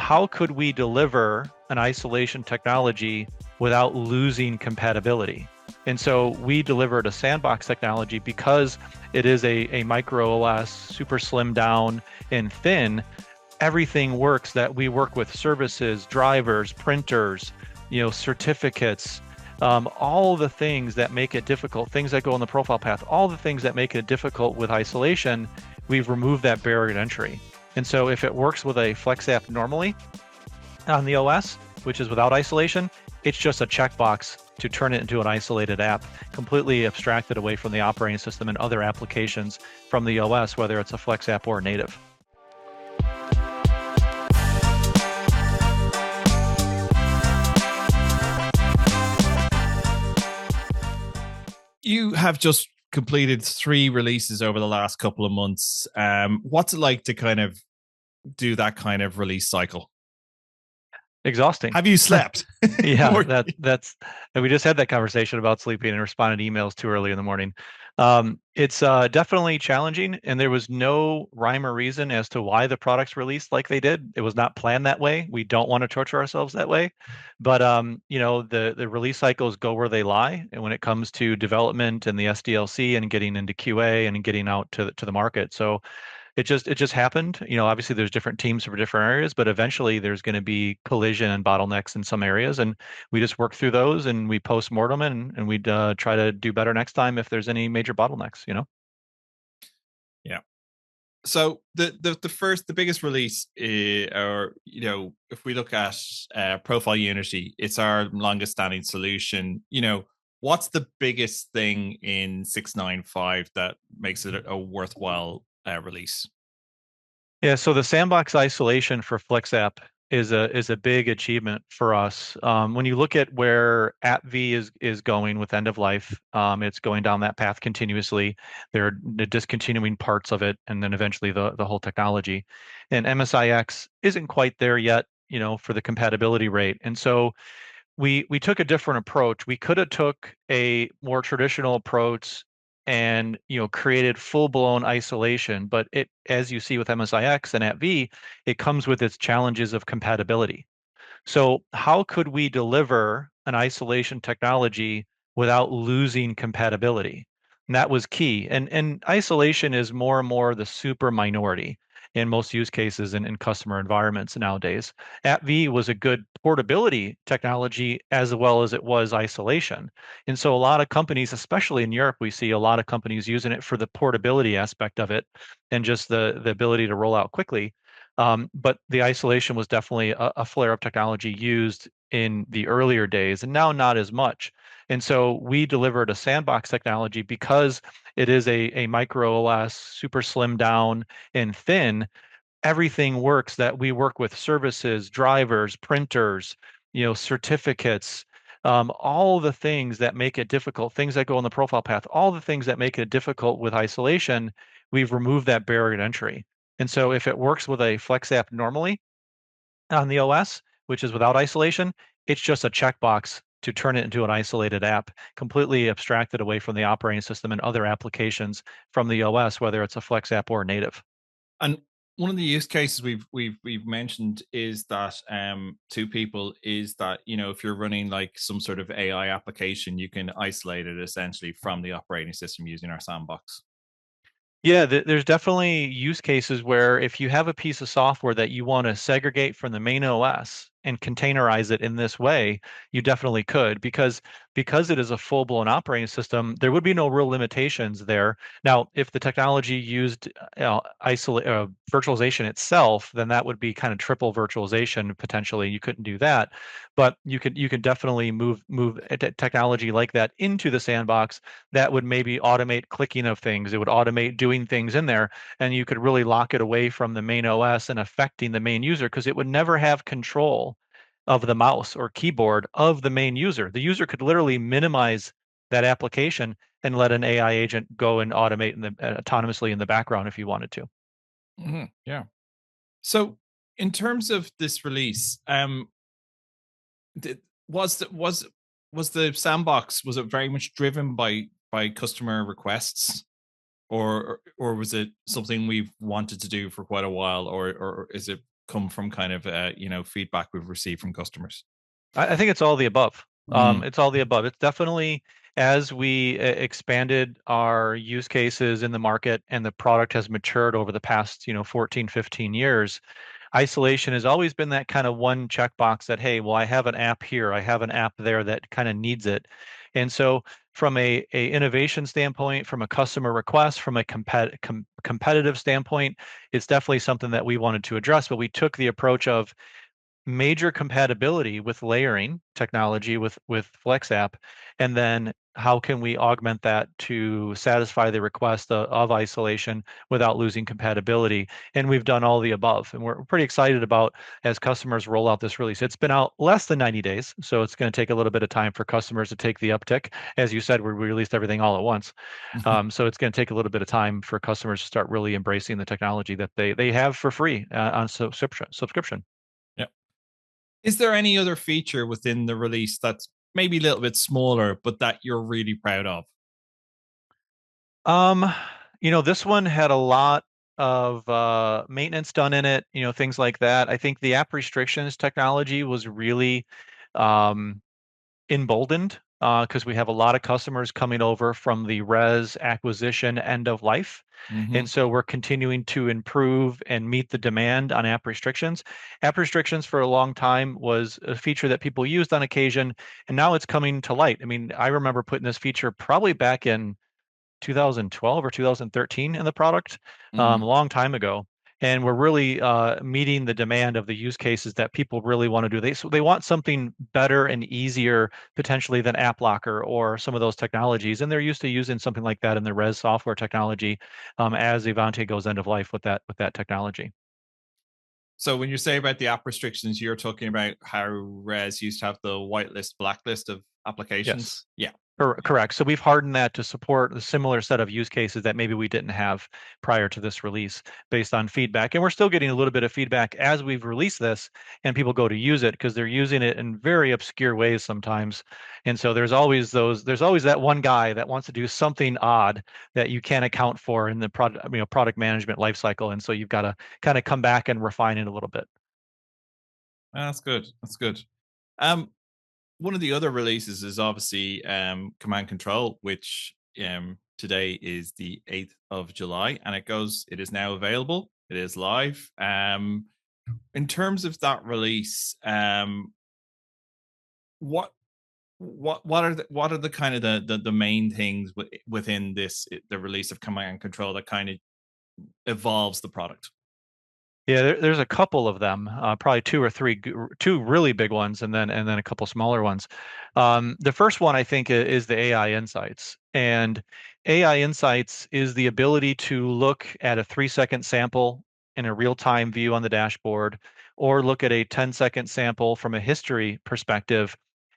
how could we deliver an isolation technology without losing compatibility? And so we delivered a sandbox technology because it is a micro OS, super slim down and thin. Everything works that we work with services, drivers, printers, certificates, all the things that make it difficult, things that go in the profile path, all the things that make it difficult with isolation, we've removed that barrier to entry. And so if it works with a FlexApp normally on the OS, which is without isolation, it's just a checkbox to turn it into an isolated app, completely abstracted away from the operating system and other applications from the OS, whether it's a FlexApp or native. You have just completed 3 releases over the last couple of months. What's it like to kind of do that kind of release cycle? Exhausting. Have you slept? Yeah, that's we just had that conversation about sleeping and responding to emails too early in the morning. It's definitely challenging, and there was no rhyme or reason as to why the products released like they did. It was not planned that way. We don't want to torture ourselves that way, but the release cycles go where they lie, and when it comes to development and the SDLC and getting into QA and getting out to the market. So it just happened. Obviously there's different teams for different areas, but eventually there's going to be collision and bottlenecks in some areas, and we just work through those and we post mortem and we'd try to do better next time if there's any major bottlenecks. Yeah. So the biggest release, or if we look at ProfileUnity, it's our longest standing solution. What's the biggest thing in 6.9.5 that makes it a worthwhile release? Yeah, so the sandbox isolation for FlexApp is a big achievement for us. When you look at where AppV is going with end of life, it's going down that path continuously. They're discontinuing parts of it, and then eventually the whole technology. And MSIX isn't quite there yet, for the compatibility rate. And so we took a different approach. We could have took a more traditional approach and created full-blown isolation, but it, as you see with MSIX and AppV, it comes with its challenges of compatibility. So how could we deliver an isolation technology without losing compatibility? And that was key. And isolation is more and more the super minority in most use cases in customer environments nowadays. AppV was a good portability technology as well as it was isolation. And so a lot of companies, especially in Europe, we see a lot of companies using it for the portability aspect of it and just the ability to roll out quickly. But the isolation was definitely a flare-up technology used in the earlier days, and now not as much. And so we delivered a sandbox technology because it is a micro OS, super slim down and thin. Everything works that we work with services, drivers, printers, certificates, all the things that make it difficult, things that go in the profile path, all the things that make it difficult with isolation, we've removed that barrier to entry. And so if it works with a FlexApp normally on the OS, which is without isolation, it's just a checkbox to turn it into an isolated app, completely abstracted away from the operating system and other applications from the OS, whether it's a FlexApp or native. And one of the use cases we've mentioned is that to people is that if you're running like some sort of AI application, you can isolate it essentially from the operating system using our sandbox. Yeah, there's definitely use cases where if you have a piece of software that you want to segregate from the main OS and containerize it in this way, you definitely could because it is a full-blown operating system, there would be no real limitations there. Now, if the technology used virtualization itself, then that would be kind of triple virtualization potentially. You couldn't do that, but you could definitely move technology like that into the sandbox that would maybe automate clicking of things. It would automate doing things in there, and you could really lock it away from the main OS and affecting the main user because it would never have control of the mouse or keyboard of the main user. The user could literally minimize that application and let an AI agent go and automate autonomously in the background if you wanted to. Yeah. So in terms of this release, was the sandbox, was it very much driven by customer requests, or was it something we've wanted to do for quite a while, or is it come from kind of feedback we've received from customers? I think it's all the above. Mm. It's all the above. It's definitely as we expanded our use cases in the market and the product has matured over the past, 14, 15 years, isolation has always been that kind of one checkbox that, hey, well, I have an app here, I have an app there that kind of needs it. And so from a innovation standpoint, from a customer request, from a competitive standpoint, it's definitely something that we wanted to address, but we took the approach of major compatibility with layering technology with FlexApp, and then how can we augment that to satisfy the request of isolation without losing compatibility? And we've done all the above, and we're pretty excited about as customers roll out this release. It's been out less than 90 days, so it's going to take a little bit of time for customers to take the uptick. As you said, we released everything all at once, so it's going to take a little bit of time for customers to start really embracing the technology that they have for free on subscription. Yeah. Is there any other feature within the release that's maybe a little bit smaller, but that you're really proud of? Um, this one had a lot of maintenance done in it, things like that. I think the app restrictions technology was really um, emboldened because we have a lot of customers coming over from the res acquisition end of life. Hmm. And so we're continuing to improve and meet the demand on app restrictions. App restrictions for a long time was a feature that people used on occasion, and now it's coming to light. I mean, I remember putting this feature probably back in 2012 or 2013 in the product, a Mm. long time ago. And we're really meeting the demand of the use cases that people really want to do. They want something better and easier potentially than App Locker or some of those technologies, and they're used to using something like that in the res software technology as Evante goes end of life with that technology. So when you say about the app restrictions, you're talking about how Res used to have the whitelist, blacklist of applications. Yes. Yeah. Yeah. Correct. So we've hardened that to support a similar set of use cases that maybe we didn't have prior to this release based on feedback. And we're still getting a little bit of feedback as we've released this and people go to use it because they're using it in very obscure ways sometimes. And so there's always that one guy that wants to do something odd that you can't account for in the product management lifecycle. And so you've got to kind of come back and refine it a little bit. That's good. That's good. Um, One of the other releases is obviously Command Control, which today is the 8th of July, and it is now available. It is live. In terms of that release, what what are the kind of the main things within the release of Command Control that kind of evolves the product? Yeah, there's a couple of them, probably two or three, two really big ones, and then a couple smaller ones. The first one I think is the AI Insights, and AI Insights is the ability to look at a 3-second sample in a real-time view on the dashboard, or look at a 10-second sample from a history perspective,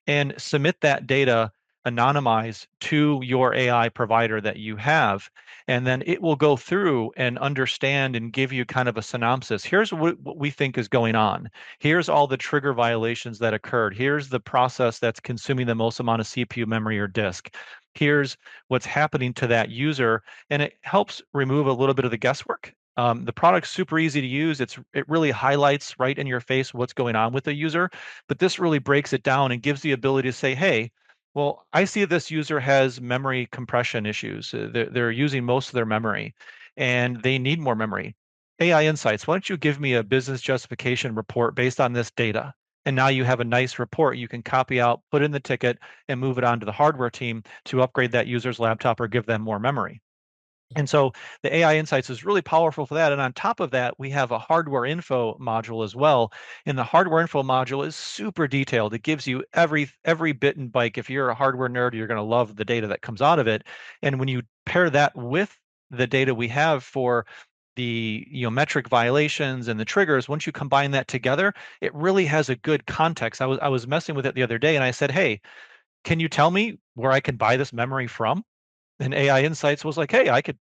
and submit that data anonymized to your AI provider that you have, and then it will go through and understand and give you kind of a synopsis. Here's what we think is going on. Here's all the trigger violations that occurred. Here's the process that's consuming the most amount of CPU memory or disk. Here's what's happening to that user, and it helps remove a little bit of the guesswork. The product's super easy to use. It really highlights right in your face what's going on with the user, but this really breaks it down and gives the ability to say, hey, well, I see this user has memory compression issues. They're using most of their memory and they need more memory. AI Insights, why don't you give me a business justification report based on this data? And now you have a nice report you can copy out, put in the ticket, and move it on to the hardware team to upgrade that user's laptop or give them more memory. And so the AI Insights is really powerful for that. And on top of that, we have a hardware info module as well. And the hardware info module is super detailed. It gives you every bit and byte. If you're a hardware nerd, you're going to love the data that comes out of it. And when you pair that with the data we have for the metric violations and the triggers, once you combine that together, it really has a good context. I was messing with it the other day and I said, hey, can you tell me where I can buy this memory from? And AI Insights was like, hey, I could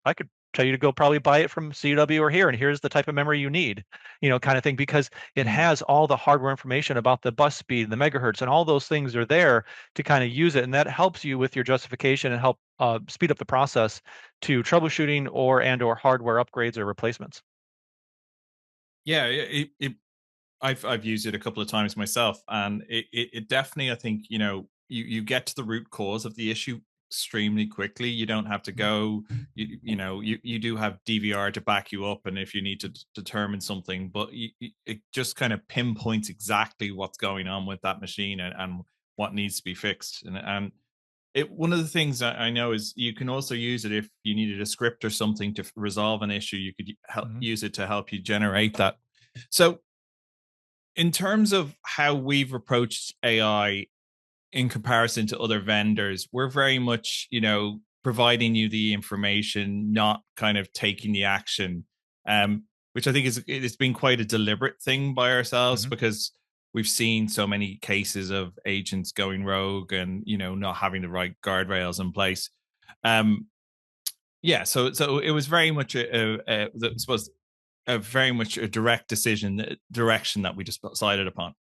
tell you to go probably buy it from CW or here, and here's the type of memory you need, kind of thing, because it Mm. has all the hardware information about the bus speed, the megahertz, and all those things are there to kind of use it, and that helps you with your justification and help speed up the process to troubleshooting or hardware upgrades or replacements. Yeah, I've used it a couple of times myself, and it definitely, I think, you get to the root cause of the issue extremely quickly. You don't have to go, you do have DVR to back you up, and if you need to determine something, but it just kind of pinpoints exactly what's going on with that machine, and what needs to be fixed. And it, one of the things I know is you can also use it if you needed a script or something to resolve an issue. You could Mhm. use it to help you generate that. So in terms of how we've approached AI in comparison to other vendors, we're very much, providing you the information, not kind of taking the action, which I think it's been quite a deliberate thing by ourselves, Mhm. because we've seen so many cases of agents going rogue and not having the right guardrails in place. Um, yeah, so it was very much I suppose a very much a direct direction that we just decided upon.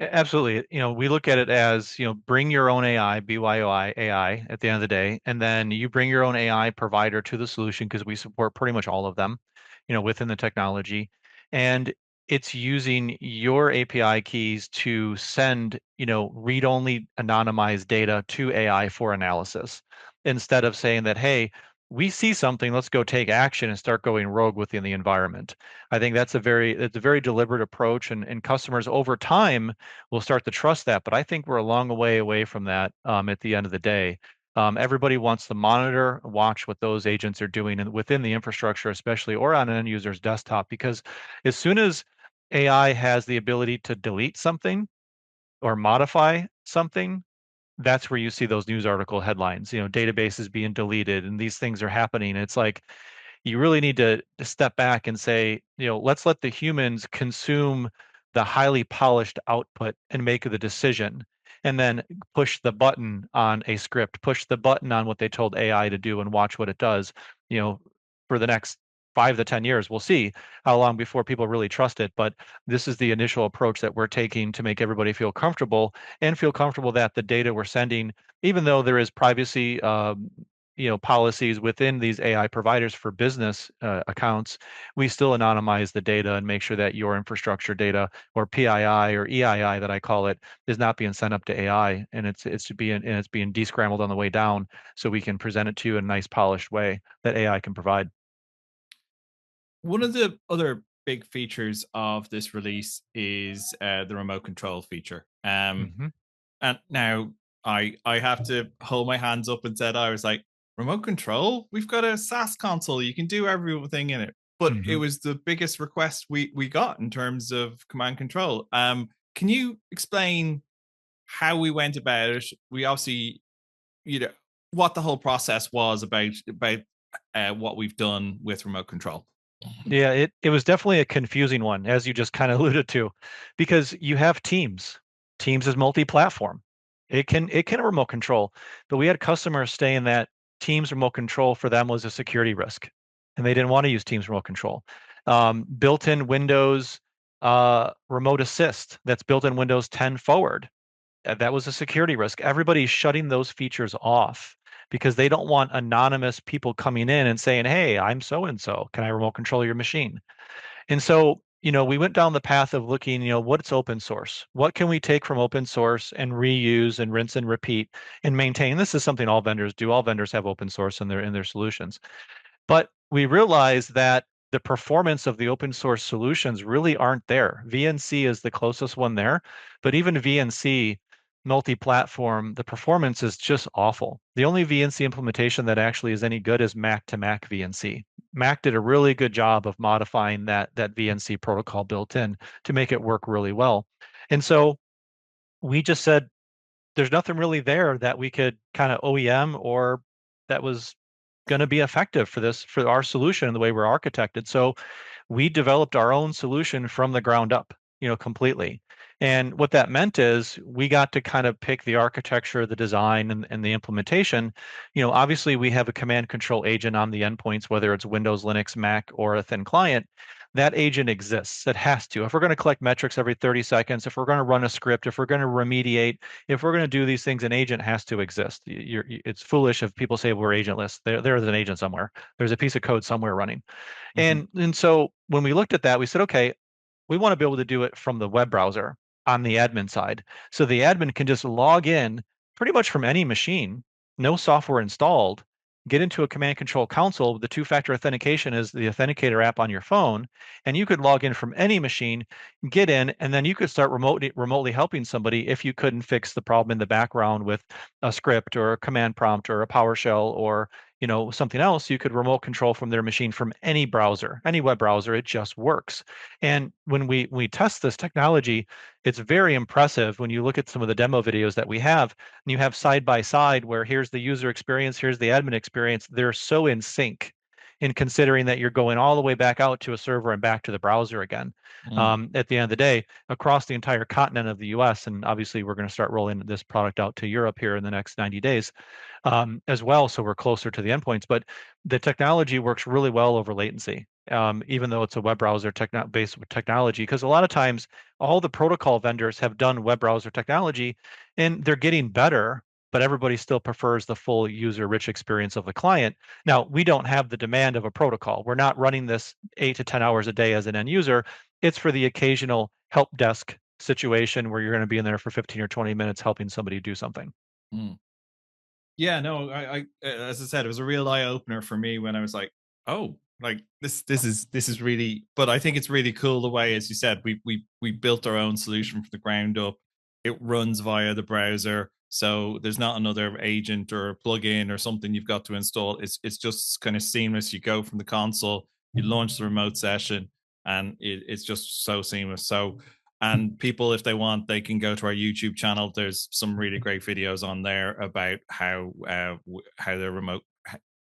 Absolutely. We look at it as, bring your own AI, BYOI AI at the end of the day, and then you bring your own AI provider to the solution because we support pretty much all of them, within the technology. And it's using your API keys to send, read-only anonymized data to AI for analysis instead of saying that, hey, we see something, let's go take action and start going rogue within the environment. I think it's a very deliberate approach, and customers over time we'll start to trust that. But I think we're a long way away from that at the end of the day. Everybody wants to monitor, watch what those agents are doing and within the infrastructure, especially or on an end user's desktop, because as soon as AI has the ability to delete something or modify something, that's where you see those news article headlines, databases being deleted and these things are happening. It's like you really need to step back and say, let's let the humans consume the highly polished output and make the decision, and then push the button on a script, push the button on what they told AI to do, and watch what it does. You know, for the next 5 to 10 years, we'll see how long before people really trust it. But this is the initial approach that we're taking to make everybody feel comfortable and feel comfortable that the data we're sending, even though there is privacy policies within these AI providers for business accounts, we still anonymize the data and make sure that your infrastructure data, or PII or EII that I call it, is not being sent up to AI, and it's being descrambled on the way down, so we can present it to you in a nice polished way that AI can provide. One of the other big features of this release is the remote control feature. Hmm. And now I have to hold my hands up and said, I was like, remote control? We've got a SaaS console. You can do everything in it. But it Hmm. was the biggest request we got in terms of command control. Can you explain how we went about it? We obviously, you know, what the whole process was about what we've done with remote control. Yeah, it was definitely a confusing one, as you just kind of alluded to, because you have Teams. Teams is multi-platform. It can remote control, but we had customers saying that Teams remote control for them was a security risk, and they didn't want to use Teams remote control. Built-in Windows remote assist that's built in Windows 10 forward, that was a security risk. Everybody's shutting those features off because they don't want anonymous people coming in and saying, "Hey, I'm so and so. Can I remote control your machine?" And so, we went down the path of looking, what's open source? What can we take from open source and reuse and rinse and repeat and maintain? This is something all vendors do. All vendors have open source in their solutions. But we realize that the performance of the open source solutions really aren't there. VNC is the closest one there, but even VNC multi-platform, the performance is just awful. The only VNC implementation that actually is any good is Mac to Mac VNC. Mac did a really good job of modifying that VNC protocol built in to make it work really well. And so we just said, there's nothing really there that we could kind of OEM or that was going to be effective for our solution and the way we're architected. So we developed our own solution from the ground up, completely. And what that meant is we got to kind of pick the architecture, the design, and the implementation. Obviously we have a command control agent on the endpoints, whether it's Windows, Linux, Mac, or a thin client. That agent exists. It has to. If we're going to collect metrics every 30 seconds, if we're going to run a script, if we're going to remediate, if we're going to do these things, an agent has to exist. It's foolish if people say we're agentless. There's an agent somewhere. There's a piece of code somewhere running. Mm-hmm. And so when we looked at that, we said, okay, we want to be able to do it from the web browser on the admin side. So the admin can just log in pretty much from any machine, no software installed, get into a command control console. The two-factor authentication is the authenticator app on your phone, and you could log in from any machine, get in, and then you could start remotely helping somebody if you couldn't fix the problem in the background with a script or a command prompt or a PowerShell or something else. You could remote control from their machine from any browser, any web browser. It just works. And when we test this technology, it's very impressive when you look at some of the demo videos that we have, and you have side by side where here's the user experience, here's the admin experience. They're so in sync in considering that you're going all the way back out to a server and back to the browser again. Mm. At the end of the day, across the entire continent of the US, and obviously we're going to start rolling this product out to Europe here in the next 90 days as well. So we're closer to the endpoints, but the technology works really well over latency, even though it's a web browser based technology. Because a lot of times, all the protocol vendors have done web browser technology, and they're getting better. But everybody still prefers the full user-rich experience of the client. Now, we don't have the demand of a protocol. We're not running this 8 to 10 hours a day as an end user. It's for the occasional help desk situation where you're going to be in there for 15 or 20 minutes helping somebody do something. Mm. Yeah, no, as I said, it was a real eye opener for me when I was like, oh, like this is really. But I think it's really cool the way, as you said, we built our own solution from the ground up. It runs via the browser, so there's not another agent or a plugin or something you've got to install. It's just kind of seamless. You go from the console, you launch the remote session, and it's just so seamless. So and people, if they want, they can go to our YouTube channel. There's some really great videos on there about how the remote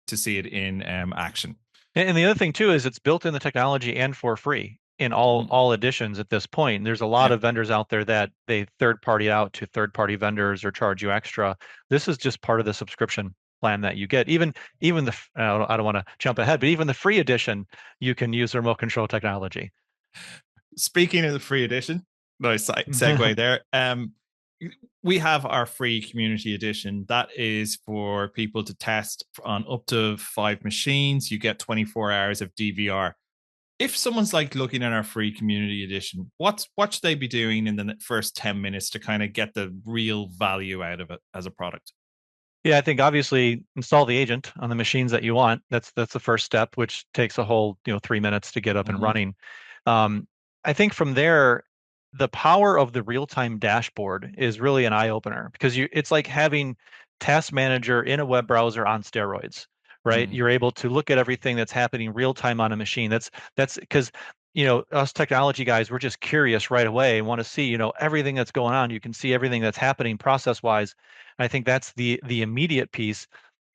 to see it in action. And the other thing too is it's built in the technology and for free in Mm. all editions at this point. There's a lot Yeah. of vendors out there that they third party out to third party vendors or charge you extra. This is just part of the subscription plan that you get. Even the I don't want to jump ahead, but even the free edition, you can use remote control technology. Speaking of the free edition, nice segue there. We have our free community edition that is for people to test on up to 5 machines. You get 24 hours of DVR. If someone's like looking at our free community edition, what should they be doing in the first 10 minutes to kind of get the real value out of it as a product? Yeah, I think obviously install the agent on the machines that you want. That's the first step, which takes a whole 3 minutes to get up and Mm-hmm. running. Um, I think from there, the power of the real-time dashboard is really an eye-opener because it's like having Task Manager in a web browser on steroids, right? Mm. You're able to look at everything that's happening real time on a machine. That's because us technology guys, we're just curious right away and want to see everything that's going on. You can see everything that's happening process-wise. I think that's the immediate piece.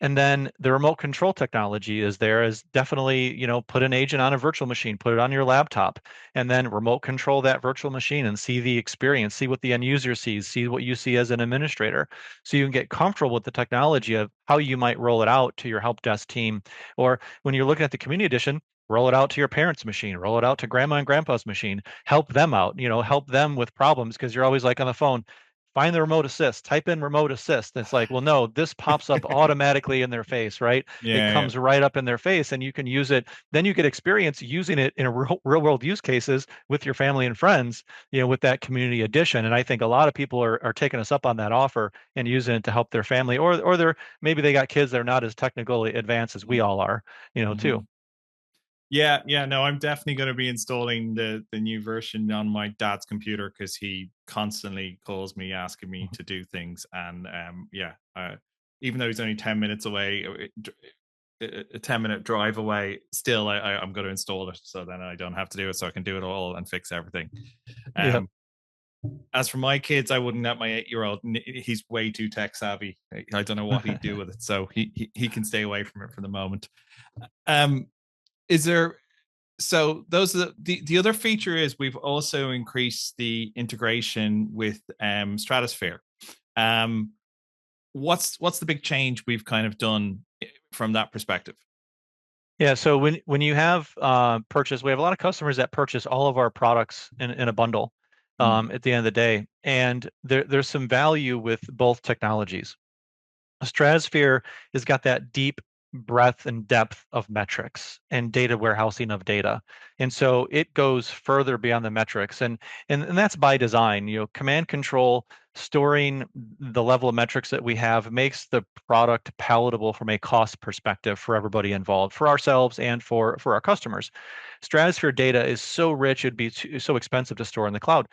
And then the remote control technology is there is definitely, put an agent on a virtual machine, put it on your laptop, and then remote control that virtual machine and see the experience, see what the end user sees, see what you see as an administrator. So you can get comfortable with the technology of how you might roll it out to your help desk team. Or when you're looking at the community edition, roll it out to your parents' machine, roll it out to grandma and grandpa's machine, help them out, help them with problems because you're always like on the phone, find the remote assist, type in remote assist. It's like, well, no, this pops up automatically in their face, right? It Yeah, comes right up in their face and you can use it. Then you get experience using it in a real world use cases with your family and friends, with that community edition. And I think a lot of people are taking us up on that offer and using it to help their family or maybe they got kids that are not as technically advanced as we all are, mm-hmm. too. Yeah. No, I'm definitely going to be installing the new version on my dad's computer because he constantly calls me asking me to do things, and even though he's only 10 minutes away, a 10-minute drive away, still I'm going to install it so then I don't have to do it, so I can do it all and fix everything. Yeah. Um, as for my kids, I wouldn't let my 8-year-old. He's way too tech savvy. I don't know what he'd do with it, so he can stay away from it for the moment. Um, is there so those are the other feature is we've also increased the integration with Stratusphere. Um, what's the big change we've kind of done from that perspective? Yeah, so when you have purchase, we have a lot of customers that purchase all of our products in a bundle Mm. at the end of the day, and there's some value with both technologies. Stratosphere has got that deep breadth and depth of metrics and data warehousing of data. And so it goes further beyond the metrics. And that's by design. Command control storing the level of metrics that we have makes the product palatable from a cost perspective for everybody involved, for ourselves and for our customers. Stratusphere data is so rich, it'd be so expensive to store in the cloud.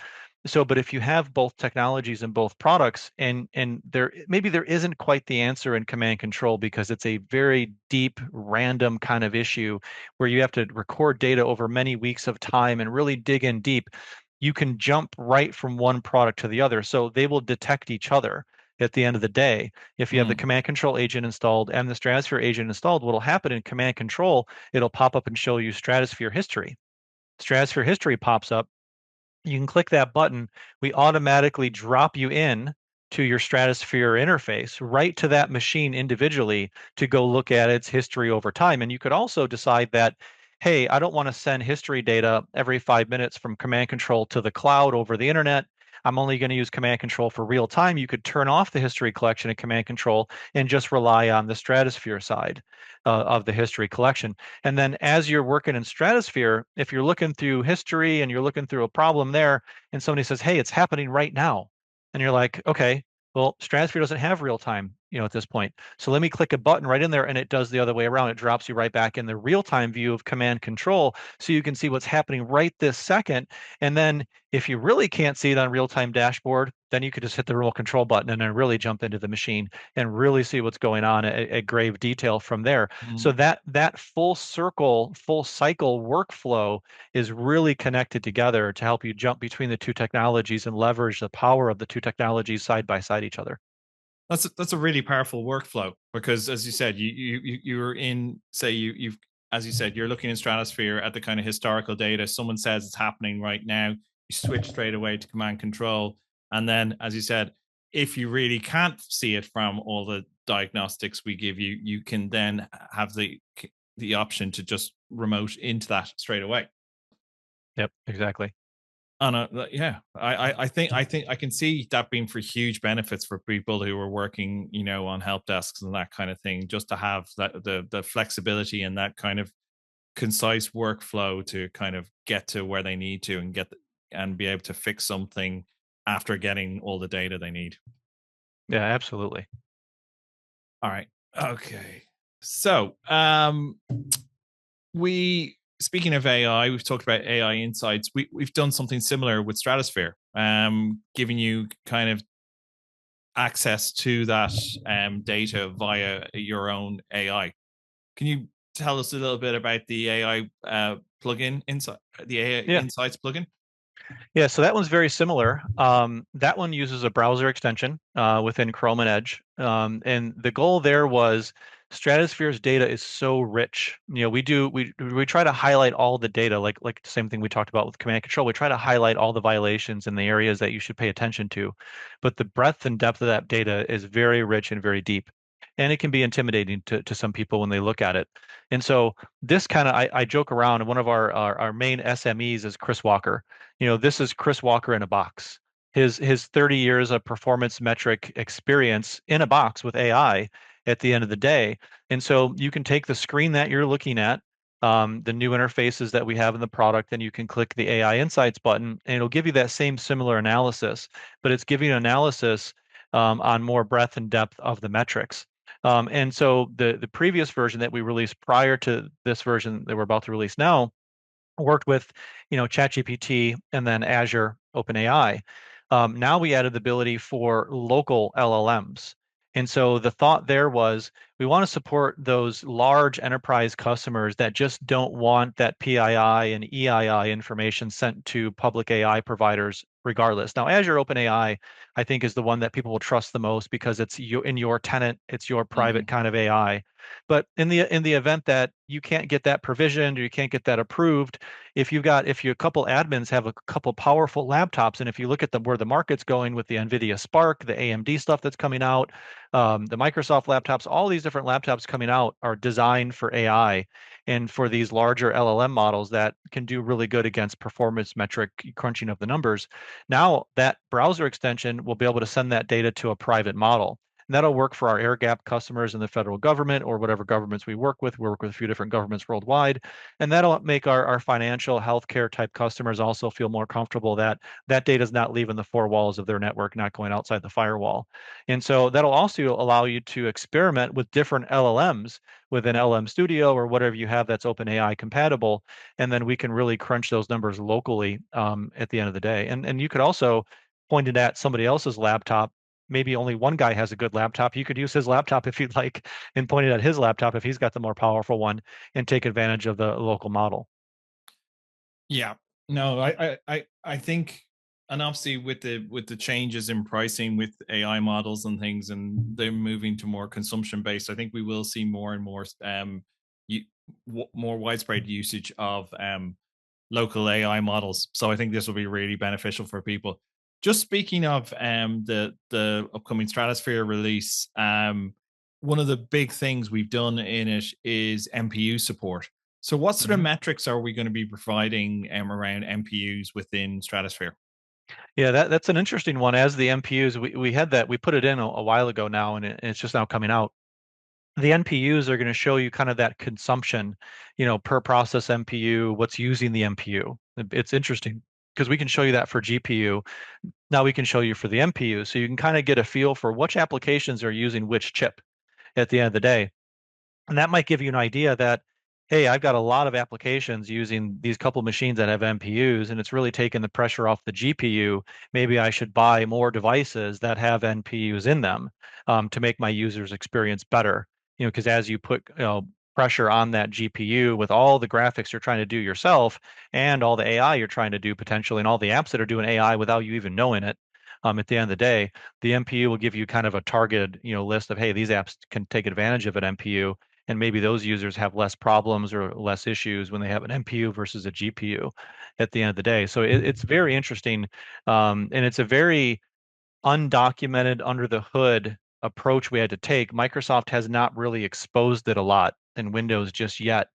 So, but if you have both technologies and both products, and there maybe there isn't quite the answer in command control because it's a very deep, random kind of issue where you have to record data over many weeks of time and really dig in deep. You can jump right from one product to the other, so they will detect each other at the end of the day. If you have the Mm. command control agent installed and the Stratusphere agent installed, what will happen in command control, it'll pop up and show you Stratusphere history. Stratusphere history pops up, you can click that button. We automatically drop you in to your Stratusphere interface right to that machine individually to go look at its history over time. And you could also decide that, hey, I don't want to send history data every 5 minutes from command control to the cloud over the internet. I'm only going to use command control for real time. You could turn off the history collection in command control and just rely on the Stratusphere side of the history collection. And then as you're working in Stratusphere, if you're looking through history and you're looking through a problem there, and somebody says, "Hey, it's happening right now," and you're like, "Okay, well, Stratusphere doesn't have real time, at this point. So let me click a button right in there, and it does the other way around. It drops you right back in the real time view of command control, so you can see what's happening right this second. And then if you really can't see it on real time dashboard, then you could just hit the remote control button and then really jump into the machine and really see what's going on at grave detail from there. So Mm. that full circle, full cycle workflow is really connected together to help you jump between the two technologies and leverage the power of the two technologies side by side each other. That's a really powerful workflow because, as you said, you're in, say, you've, as you said, you're looking in Stratosphere at the kind of historical data. Someone says it's happening right now. You switch straight away to command control, and then, as you said, if you really can't see it from all the diagnostics we give you, you can then have the option to just remote into that straight away. Yep, exactly. And yeah, I think I can see that being for huge benefits for people who are working, on help desks and that kind of thing, just to have that the flexibility and that kind of concise workflow to kind of get to where they need to and and be able to fix something after getting all the data they need. Yeah, absolutely. All right. Okay. So, we speaking of AI, we've talked about AI insights. We've done something similar with Stratusphere, giving you kind of access to that data via your own AI. Can you tell us a little bit about the AI plugin inside the AI Yeah. Insights plugin? Yeah, so that one's very similar. That one uses a browser extension within Chrome and Edge. And the goal there was Stratusphere's data is so rich. We try to highlight all the data, like the same thing we talked about with command control. We try to highlight all the violations in the areas that you should pay attention to. But the breadth and depth of that data is very rich and very deep. And it can be intimidating to some people when they look at it. And so this kind of I joke around, and one of our main SMEs is Chris Walker. This is Chris Walker in a box. His 30 years of performance metric experience in a box with AI at the end of the day. And so you can take the screen that you're looking at, the new interfaces that we have in the product, and you can click the AI Insights button, and it'll give you that same similar analysis, but it's giving you analysis on more breadth and depth of the metrics. And so the previous version that we released prior to this version that we're about to release now worked with, ChatGPT and then Azure OpenAI. Now we added the ability for local LLMs. And so the thought there was we want to support those large enterprise customers that just don't want that PII and EII information sent to public AI providers regardless. Now, Azure OpenAI, I think, is the one that people will trust the most because it's in your tenant, it's your private Mm-hmm. kind of AI. But in the event that you can't get that provisioned or you can't get that approved, if you a couple admins have a couple powerful laptops, and if you look at where the market's going with the NVIDIA Spark, the AMD stuff that's coming out, the Microsoft laptops, all these different laptops coming out are designed for AI and for these larger LLM models that can do really good against performance metric crunching of the numbers. Now that browser extension will be able to send that data to a private model. And that'll work for our air gap customers in the federal government or whatever governments we work with. We work with a few different governments worldwide. And that'll make our financial healthcare type customers also feel more comfortable that that data is not leaving the four walls of their network, not going outside the firewall. And so that'll also allow you to experiment with different LLMs within LM Studio or whatever you have that's OpenAI compatible. And then we can really crunch those numbers locally at the end of the day. And you could also point it at somebody else's laptop. Maybe only one guy has a good laptop. You could use his laptop if you'd like and point it at his laptop if he's got the more powerful one and take advantage of the local model. Yeah. No, I think, and obviously with the changes in pricing with AI models and things, and they're moving to more consumption based, I think we will see more and more more widespread usage of local AI models. So I think this will be really beneficial for people. Just speaking of the upcoming Stratusphere release, one of the big things we've done in it is NPU support. So, what sort of Mhm. metrics are we going to be providing around NPUs within Stratusphere? Yeah, that's an interesting one. As the NPUs, we had that, we put it in a while ago now, and it's just now coming out. The NPUs are going to show you kind of that consumption, per process NPU, what's using the NPU. It's interesting because we can show you that for GPU. Now we can show you for the NPU. So you can kind of get a feel for which applications are using which chip at the end of the day. And that might give you an idea that, hey, I've got a lot of applications using these couple machines that have NPUs, and it's really taking the pressure off the GPU. Maybe I should buy more devices that have NPUs in them to make my users experience better. Because as you put pressure on that GPU with all the graphics you're trying to do yourself and all the AI you're trying to do potentially, and all the apps that are doing AI without you even knowing it, at the end of the day, the NPU will give you kind of a targeted, list of, hey, these apps can take advantage of an NPU, and maybe those users have less problems or less issues when they have an NPU versus a GPU at the end of the day. So it's very interesting, and it's a very undocumented, under the hood approach we had to take. Microsoft has not really exposed it a lot in Windows just yet.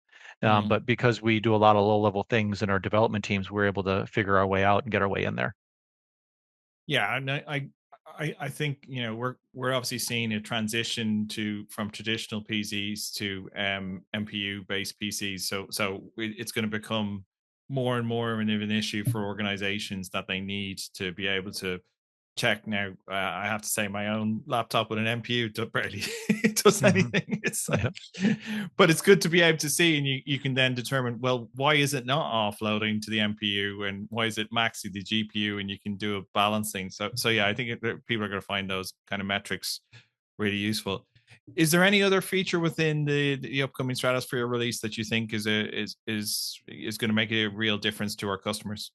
Mm. But because we do a lot of low-level things in our development teams, we're able to figure our way out and get our way in there. Yeah, and I think we're obviously seeing a transition to from traditional PCs to MPU based PCs. It's going to become more and more of an issue for organizations that they need to be able to check now. I have to say, my own laptop with an NPU barely does Hmm. anything. It's like, Yeah. but it's good to be able to see, and you can then determine, well, why is it not offloading to the NPU, and why is it maxing the GPU, and you can do a balancing. So yeah, I think people are going to find those kind of metrics really useful. Is there any other feature within the upcoming Stratosphere release that you think is going to make a real difference to our customers?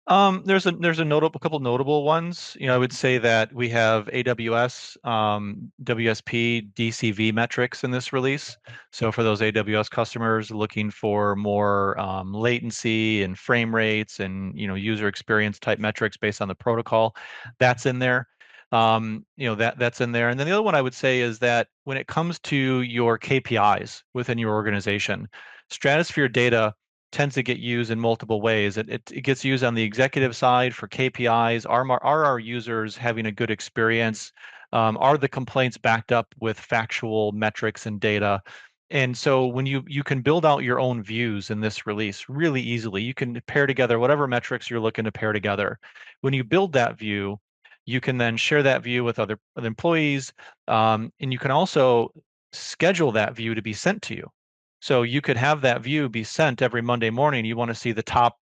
There's a notable couple notable ones. I would say that we have AWS, WSP, DCV metrics in this release. So for those AWS customers looking for more latency and frame rates and user experience type metrics based on the protocol, that's in there. That's in there. And then the other one I would say is that when it comes to your KPIs within your organization, Stratosphere data tends to get used in multiple ways. It gets used on the executive side for KPIs. Are our users having a good experience? Are the complaints backed up with factual metrics and data? And so when you can build out your own views in this release really easily, you can pair together whatever metrics you're looking to pair together. When you build that view, you can then share that view with other employees, and you can also schedule that view to be sent to you. So you could have that view be sent every Monday morning. You want to see the top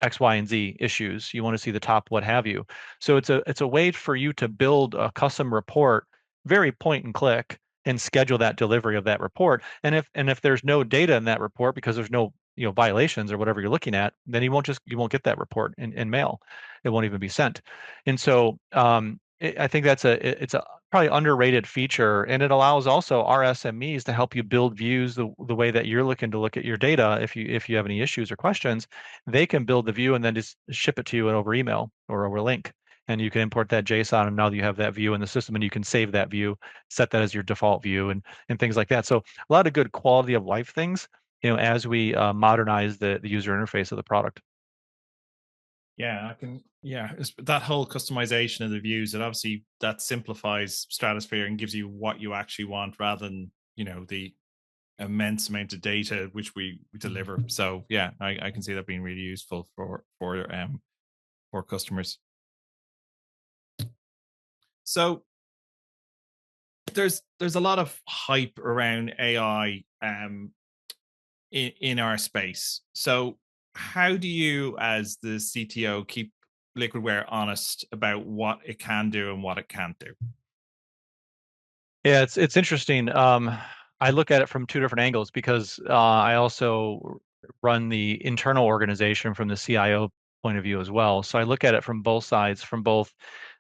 X, Y, and Z issues. You want to see the top what have you. So it's a way for you to build a custom report, very point and click, and schedule that delivery of that report. And if there's no data in that report because there's no violations or whatever you're looking at, then you won't get that report in mail. It won't even be sent. And so I think it's a probably underrated feature, and it allows also our SMEs to help you build views the way that you're looking to look at your data. If you have any issues or questions, they can build the view and then just ship it to you over email or over link, and you can import that JSON. And now that you have that view in the system, and you can save that view, set that as your default view, and things like that. So a lot of good quality of life things, as we modernize the user interface of the product. Yeah, I can. Yeah, that whole customization of the views, it obviously that simplifies Stratosphere and gives you what you actually want rather than the immense amount of data which we deliver. So yeah, I can see that being really useful for customers. So there's a lot of hype around AI in our space. So how do you, as the CTO, keep Liquidware honest about what it can do and what it can't do? Yeah, it's interesting. I look at it from two different angles because I also run the internal organization from the CIO point of view as well. So I look at it from both sides, from both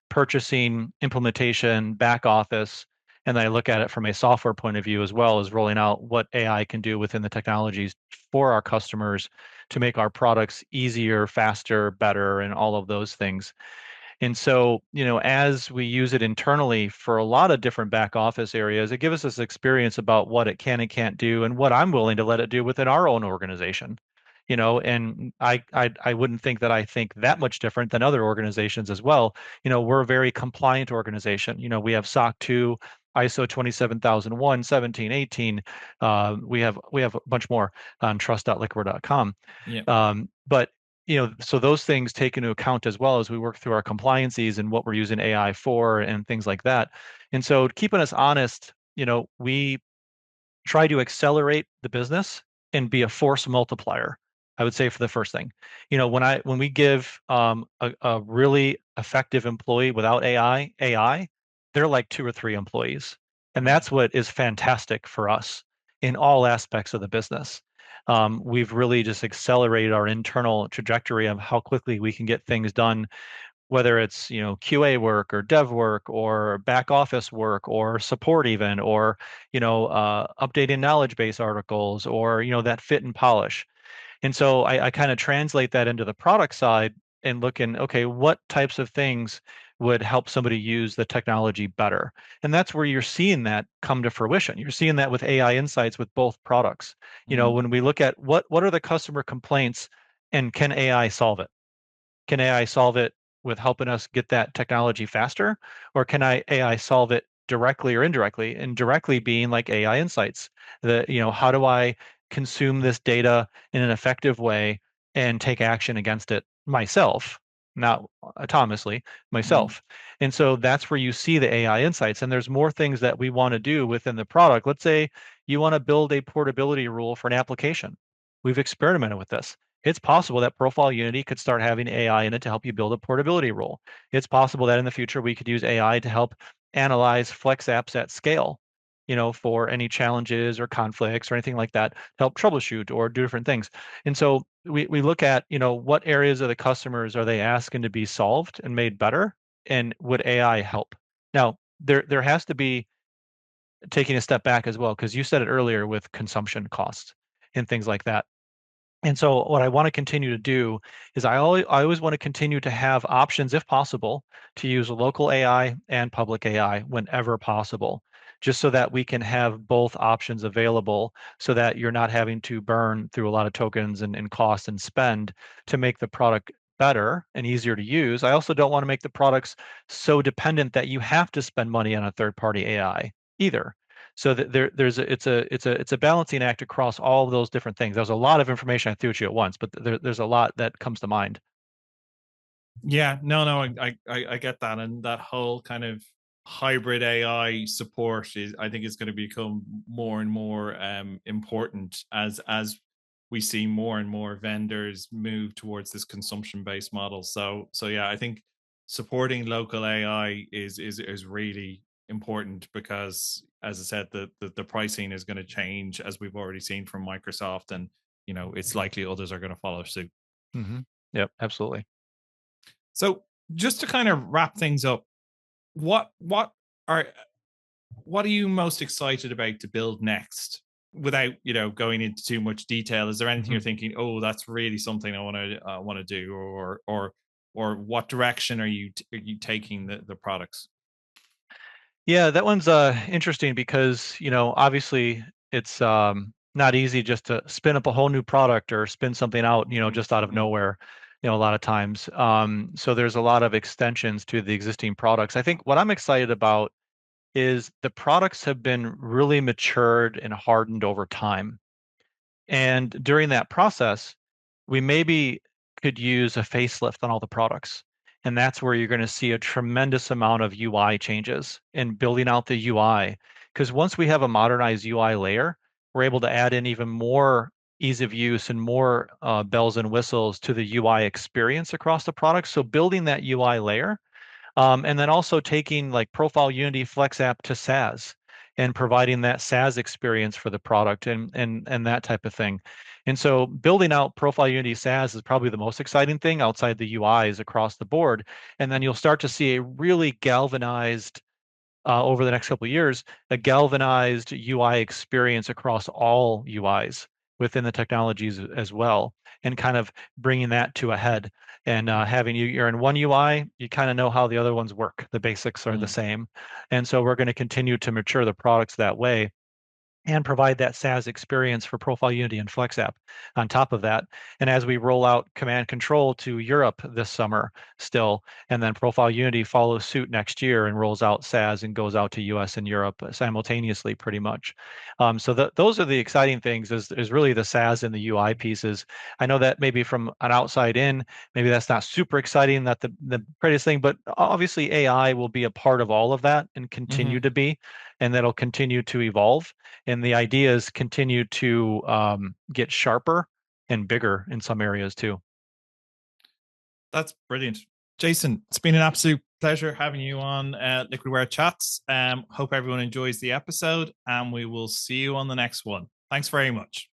purchasing, implementation, back office, and then I look at it from a software point of view as well as rolling out what AI can do within the technologies for our customers to make our products easier, faster, better, and all of those things. And so, as we use it internally for a lot of different back office areas, it gives us this experience about what it can and can't do and what I'm willing to let it do within our own organization. And I wouldn't think that I think that much different than other organizations as well. We're a very compliant organization. We have SOC 2, ISO 27001, 17, 18. We have a bunch more on trust.liquor.com. Yeah. But so those things take into account as well as we work through our compliances and what we're using AI for and things like that. And so keeping us honest, we try to accelerate the business and be a force multiplier. I would say for the first thing, when we give a really effective employee without AI, they're like two or three employees, and Yeah. that's what is fantastic for us in all aspects of the business. We've really just accelerated our internal trajectory of how quickly we can get things done, whether it's QA work or dev work or back office work or support even, or updating knowledge base articles, or that fit and polish. And so I kind of translate that into the product side and look in, okay, what types of things would help somebody use the technology better? And that's where you're seeing that come to fruition. You're seeing that with AI insights with both products. Mm. When we look at what are the customer complaints and can AI solve it? Can AI solve it with helping us get that technology faster? Or can AI solve it directly or indirectly? And directly being like AI insights. How do I consume this data in an effective way and take action against it myself, not autonomously, Mm. myself. And so that's where you see the AI insights. And there's more things that we want to do within the product. Let's say you want to build a portability rule for an application. We've experimented with this. It's possible that ProfileUnity could start having AI in it to help you build a portability rule. It's possible that in the future we could use AI to help analyze Flex apps at scale, for any challenges or conflicts or anything like that, to help troubleshoot or do different things. And so we look at, what areas of the customers are they asking to be solved and made better, and would AI help? Now, there has to be taking a step back as well, because you said it earlier with consumption costs and things like that. And so what I want to continue to do is I always want to continue to have options, if possible, to use local AI and public AI whenever possible, just so that we can have both options available so that you're not having to burn through a lot of tokens and cost and spend to make the product better and easier to use. I also don't want to make the products so dependent that you have to spend money on a third-party AI either. So that it's a balancing act across all of those different things. There's a lot of information I threw at you at once, but there's a lot that comes to mind. Yeah, no, I get that, and that whole kind of hybrid AI support is, I think, is going to become more and more important as we see more and more vendors move towards this consumption based model. So yeah, I think supporting local AI is really important because, as I said, the pricing is going to change as we've already seen from Microsoft, and it's likely others are going to follow suit. Hmm. Yep, absolutely. So just to kind of wrap things up, what what are what are you most excited about to build next? Without going into too much detail, is there anything Hmm. you're thinking, oh, that's really something I want to do, or what direction are you taking the products? Yeah, that one's interesting because, obviously it's not easy just to spin up a whole new product or spin something out, just out of Mm. nowhere. a lot of times. So there's a lot of extensions to the existing products. I think what I'm excited about is the products have been really matured and hardened over time. And during that process, we maybe could use a facelift on all the products. And that's where you're going to see a tremendous amount of UI changes and building out the UI. Because once we have a modernized UI layer, we're able to add in even more ease of use and more bells and whistles to the UI experience across the product. So building that UI layer and then also taking like ProfileUnity FlexApp to SaaS and providing that SaaS experience for the product and that type of thing. And so building out ProfileUnity SaaS is probably the most exciting thing outside the UIs across the board. And then you'll start to see a really galvanized over the next couple of years, a galvanized UI experience across all UIs within the technologies as well, and kind of bringing that to a head. And having you're in one UI, you kind of know how the other ones work. The basics are the Mm. same. And so we're going to continue to mature the products that way and provide that SaaS experience for ProfileUnity and FlexApp on top of that. And as we roll out Command Control to Europe this summer still, and then ProfileUnity follows suit next year and rolls out SaaS and goes out to US and Europe simultaneously pretty much. So those are the exciting things is really the SaaS and the UI pieces. I know that maybe from an outside in, maybe that's not super exciting, that the greatest thing, but obviously AI will be a part of all of that and continue Mm-hmm. to be, and that'll continue to evolve and the ideas continue to get sharper and bigger in some areas too. That's brilliant. Jason, it's been an absolute pleasure having you on Liquidware Chats. Hope everyone enjoys the episode, and we will see you on the next one. Thanks very much.